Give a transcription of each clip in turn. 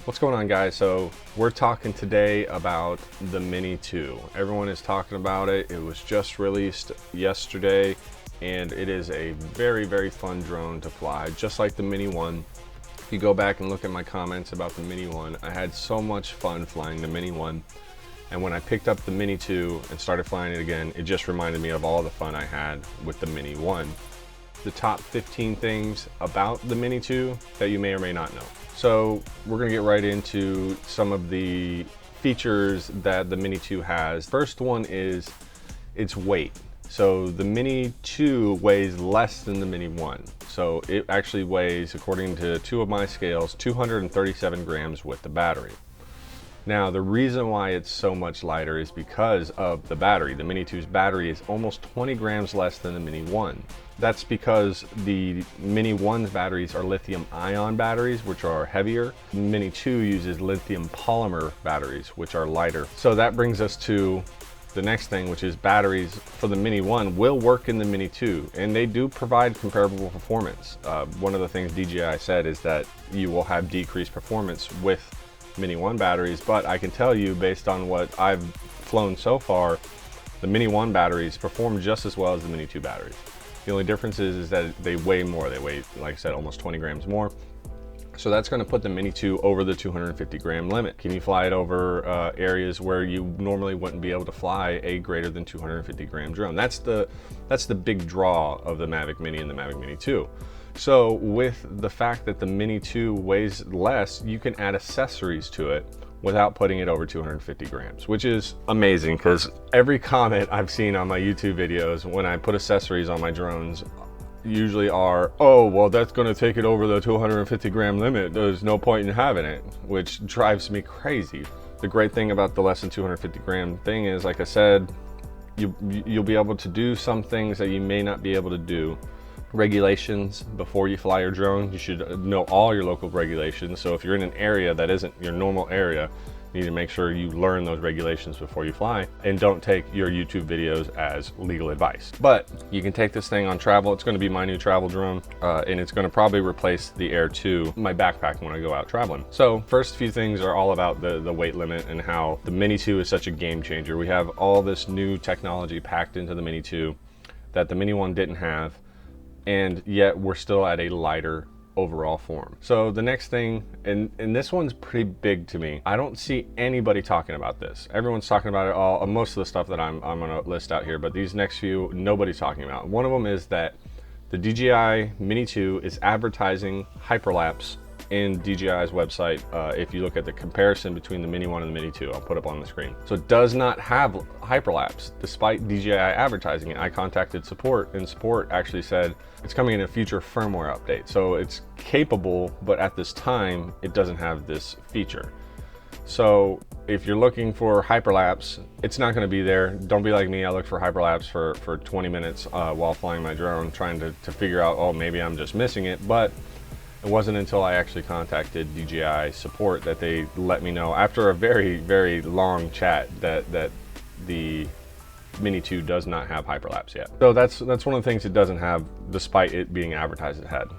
What's going on, guys? So we're talking today about the Mini 2. Everyone is talking about it. It was just released yesterday and it is a very, very fun drone to fly, just like the Mini 1. If you go back and look at my comments about the Mini 1, I had so much fun flying the Mini 1. And when I picked up the Mini 2 and started flying it again, it just reminded me of all the fun I had with the Mini 1. The top 15 things about the Mini 2 that you may or may not know. So we're gonna get right into some of the features that the Mini 2 has. First one is its weight. So the Mini 2 weighs less than the Mini 1. So it actually weighs, according to two of my scales, 237 grams with the battery. Now, the reason why it's so much lighter is because of the battery. The Mini 2's battery is almost 20 grams less than the Mini 1. That's because the Mini 1's batteries are lithium ion batteries, which are heavier. The Mini 2 uses lithium polymer batteries, which are lighter. So that brings us to the next thing, which is batteries for the Mini 1 will work in the Mini 2, and they do provide comparable performance. One of the things DJI said is that you will have decreased performance with Mini 1 batteries, but I can tell you, based on what I've flown so far, the Mini 1 batteries perform just as well as the Mini 2 batteries. The only difference is that they weigh more. They weigh, like I said, almost 20 grams more. So that's going to put the Mini 2 over the 250 gram limit. Can you fly it over areas where you normally wouldn't be able to fly a greater than 250 gram drone? That's the big draw of the Mavic Mini and the Mavic Mini 2. So with the fact that the Mini 2 weighs less, you can add accessories to it without putting it over 250 grams, which is amazing, because every comment I've seen on my YouTube videos when I put accessories on my drones usually are, oh, well, that's going to take it over the 250 gram limit. There's no point in having it, which drives me crazy. The great thing about the less than 250 gram thing is, like I said, you'll be able to do some things that you may not be able to do. Regulations before you fly your drone, you should know all your local regulations. So if you're in an area that isn't your normal area, you need to make sure you learn those regulations before you fly, and don't take your YouTube videos as legal advice. But you can take this thing on travel. It's going to be my new travel drone, and it's going to probably replace the Air 2, my backpack, when I go out traveling. So first few things are all about the weight limit and how the Mini 2 is such a game changer. We have all this new technology packed into the Mini 2 that the Mini 1 didn't have, and yet we're still at a lighter overall form. So the next thing, and this one's pretty big to me, I don't see anybody talking about this. Everyone's talking about it all, most of the stuff that I'm gonna list out here, but these next few, nobody's talking about. One of them is that the DJI Mini 2 is advertising Hyperlapse in DJI's website. If you look at the comparison between the Mini 1 and the Mini 2, I'll put up on the screen. So it does not have Hyperlapse, despite DJI advertising it. I contacted support, and support actually said it's coming in a future firmware update. So it's capable, but at this time, it doesn't have this feature. So if you're looking for Hyperlapse, it's not gonna be there. Don't be like me. I looked for Hyperlapse for 20 minutes while flying my drone, trying to figure out, oh, maybe I'm just missing it. But it wasn't until I actually contacted DJI support that they let me know, after a very, very long chat, that the Mini 2 does not have Hyperlapse yet. So that's one of the things it doesn't have, despite it being advertised it had.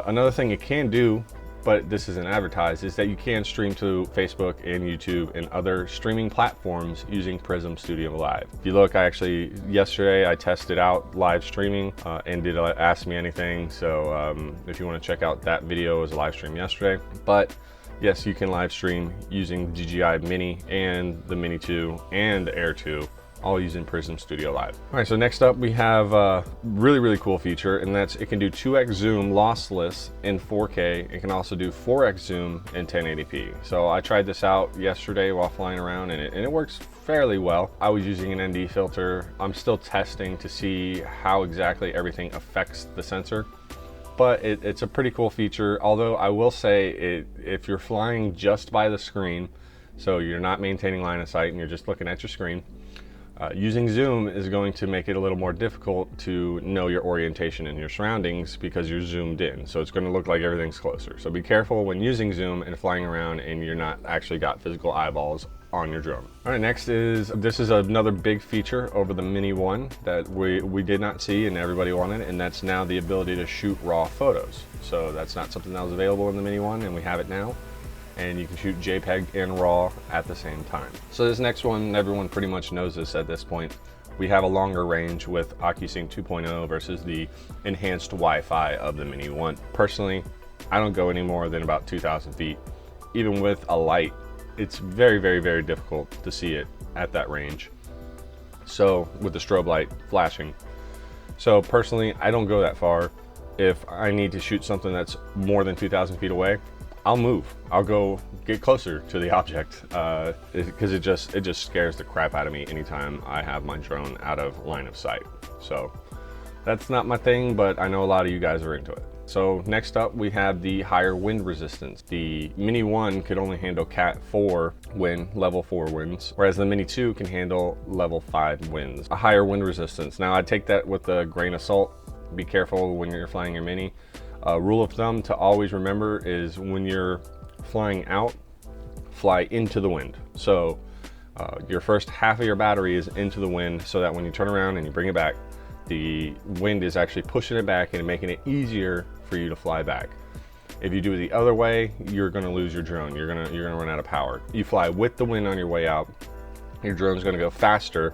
Another thing it can do, but this isn't advertised, is that you can stream to Facebook and YouTube and other streaming platforms using Prism Studio Live. If you look, yesterday I tested out live streaming, and did Ask Me Anything. So if you want to check out that video, it was a live stream yesterday. But yes, you can live stream using the DJI Mini and the Mini 2 and the Air 2, all using Prism Studio Live. All right, so next up we have a really, really cool feature, and that's it can do 2x zoom lossless in 4K. It can also do 4x zoom in 1080p. So I tried this out yesterday while flying around, and it works fairly well. I was using an ND filter. I'm still testing to see how exactly everything affects the sensor, but it's a pretty cool feature. Although I will say, if you're flying just by the screen, so you're not maintaining line of sight and you're just looking at your screen, using zoom is going to make it a little more difficult to know your orientation in your surroundings because you're zoomed in. So it's going to look like everything's closer. So be careful when using zoom and flying around and you're not actually got physical eyeballs on your drone. All right, next is, this is another big feature over the Mini 1 that we did not see and everybody wanted, and that's now the ability to shoot raw photos. So that's not something that was available in the Mini 1, and we have it now. And you can shoot JPEG and RAW at the same time. So this next one, everyone pretty much knows this at this point. We have a longer range with OcuSync 2.0 versus the enhanced Wi-Fi of the Mini 1. Personally, I don't go any more than about 2,000 feet. Even with a light, it's very, very, very difficult to see it at that range. So with the strobe light flashing. So personally, I don't go that far. If I need to shoot something that's more than 2,000 feet away, I'll move. I'll go get closer to the object because it just scares the crap out of me anytime I have my drone out of line of sight. So that's not my thing, but I know a lot of you guys are into it. So next up, we have the higher wind resistance. The Mini 1 could only handle Cat 4 wind, level 4 winds, whereas the Mini 2 can handle level 5 winds. A higher wind resistance. Now I take that with a grain of salt. Be careful when you're flying your Mini. Rule of thumb to always remember is when you're flying out, fly into the wind. So your first half of your battery is into the wind so that when you turn around and you bring it back, the wind is actually pushing it back and making it easier for you to fly back. If you do it the other way, you're gonna lose your drone. You're gonna run out of power. You fly with the wind on your way out, your drone's gonna go faster,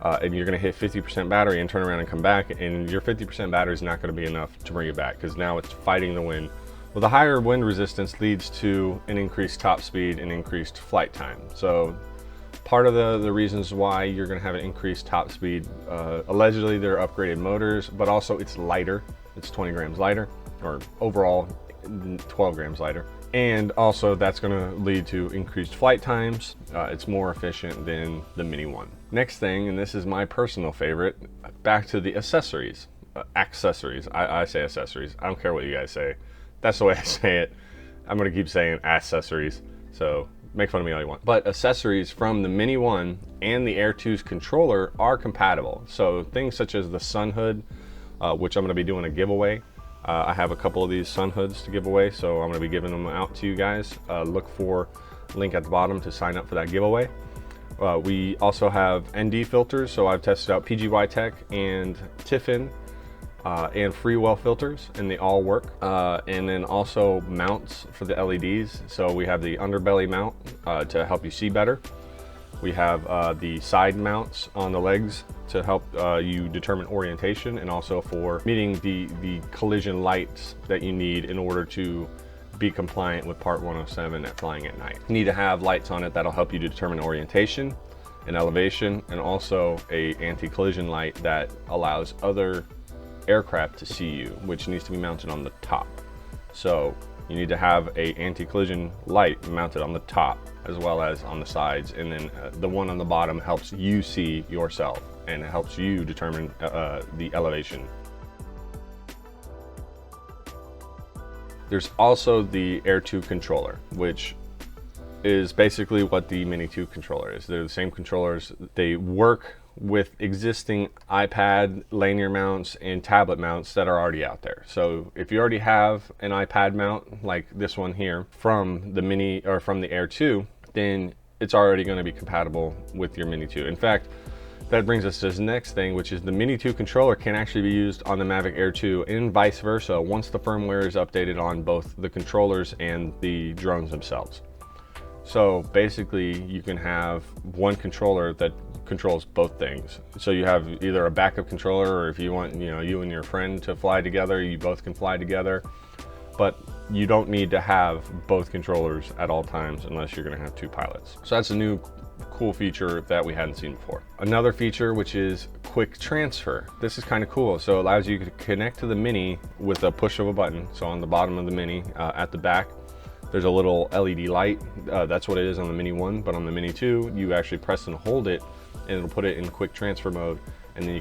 and you're gonna hit 50% battery and turn around and come back, and your 50% battery is not gonna be enough to bring it back because now it's fighting the wind. Well, the higher wind resistance leads to an increased top speed and increased flight time. So part of the reasons why you're gonna have an increased top speed, allegedly they're upgraded motors, but also it's lighter. It's 20 grams lighter, or overall 12 grams lighter. And also that's gonna lead to increased flight times. It's more efficient than the Mini 1. Next thing, and this is my personal favorite, back to the accessories. Accessories, I say accessories. I don't care what you guys say. That's the way I say it. I'm gonna keep saying accessories, so make fun of me all you want. But accessories from the Mini 1 and the Air 2's controller are compatible. So things such as the sun hood, which I'm gonna be doing a giveaway. I have a couple of these sun hoods to give away, so I'm gonna be giving them out to you guys. Look for link at the bottom to sign up for that giveaway. We also have ND filters, so I've tested out PGY Tech and Tiffin and Freewell filters, and they all work. And then also mounts for the LEDs. So we have the underbelly mount to help you see better. We have the side mounts on the legs to help you determine orientation, and also for meeting the collision lights that you need in order to be compliant with Part 107 at flying at night. You need to have lights on it that'll help you determine orientation and elevation, and also a anti-collision light that allows other aircraft to see you, which needs to be mounted on the top. So you need to have a anti-collision light mounted on the top as well as on the sides, and then the one on the bottom helps you see yourself and it helps you determine the elevation. There's also the Air 2 controller, which is basically what the Mini 2 controller is. They're the same controllers. They work with existing iPad linear mounts and tablet mounts that are already out there. So if you already have an iPad mount like this one here from the Mini or from the Air 2, then it's already going to be compatible with your Mini 2. In fact, that brings us to this next thing, which is the Mini 2 controller can actually be used on the Mavic Air 2 and vice versa once the firmware is updated on both the controllers and the drones themselves. So basically you can have one controller that controls both things. So you have either a backup controller, or if you want, you and your friend to fly together, you both can fly together. But you don't need to have both controllers at all times unless you're going to have two pilots. So that's a new cool feature that we hadn't seen before. Another feature, which is quick transfer. This is kind of cool. So it allows you to connect to the Mini with a push of a button. So on the bottom of the Mini, at the back, there's a little LED light. That's what it is on the Mini 1, but on the Mini 2, you actually press and hold it and it'll put it in quick transfer mode. And then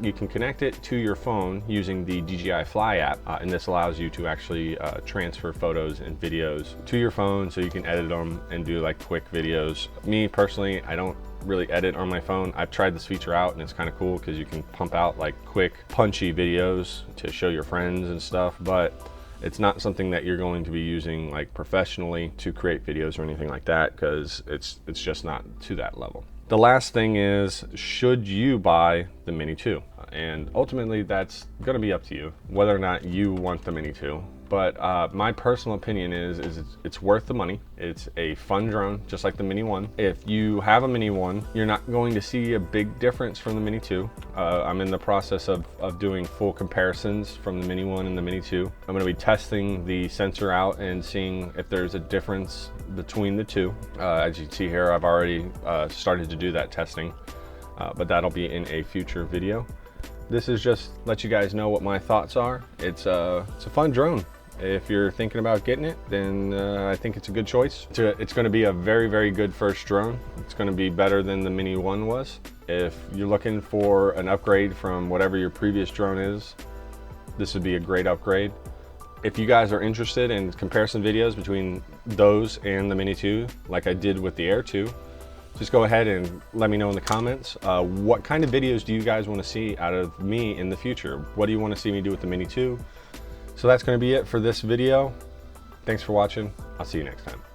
you can connect it to your phone using the DJI Fly app, and this allows you to actually transfer photos and videos to your phone so you can edit them and do like quick videos. Me personally, I don't really edit on my phone. I've tried this feature out and it's kind of cool because you can pump out like quick punchy videos to show your friends and stuff, but It's not something that you're going to be using like professionally to create videos or anything like that, because it's just not to that level. The last thing is, should you buy the Mini 2? And ultimately that's going to be up to you whether or not you want the Mini 2. But my personal opinion is it's worth the money. It's a fun drone, just like the Mini 1. If you have a Mini 1, you're not going to see a big difference from the Mini 2. I'm in the process of doing full comparisons from the Mini 1 and the Mini 2. I'm going to be testing the sensor out and seeing if there's a difference between the two. As you can see here, I've already started to do that testing, but that'll be in a future video. This is just let you guys know what my thoughts are. It's a fun drone. If you're thinking about getting it, then I think it's a good choice. It's going to be a very, very good first drone. It's going to be better than the Mini 1 was. If you're looking for an upgrade from whatever your previous drone is, this would be a great upgrade. If you guys are interested in comparison videos between those and the Mini 2, like I did with the Air 2, just go ahead and let me know in the comments. What kind of videos do you guys want to see out of me in the future? What do you want to see me do with the Mini 2? So that's going to be it for this video. Thanks for watching. I'll see you next time.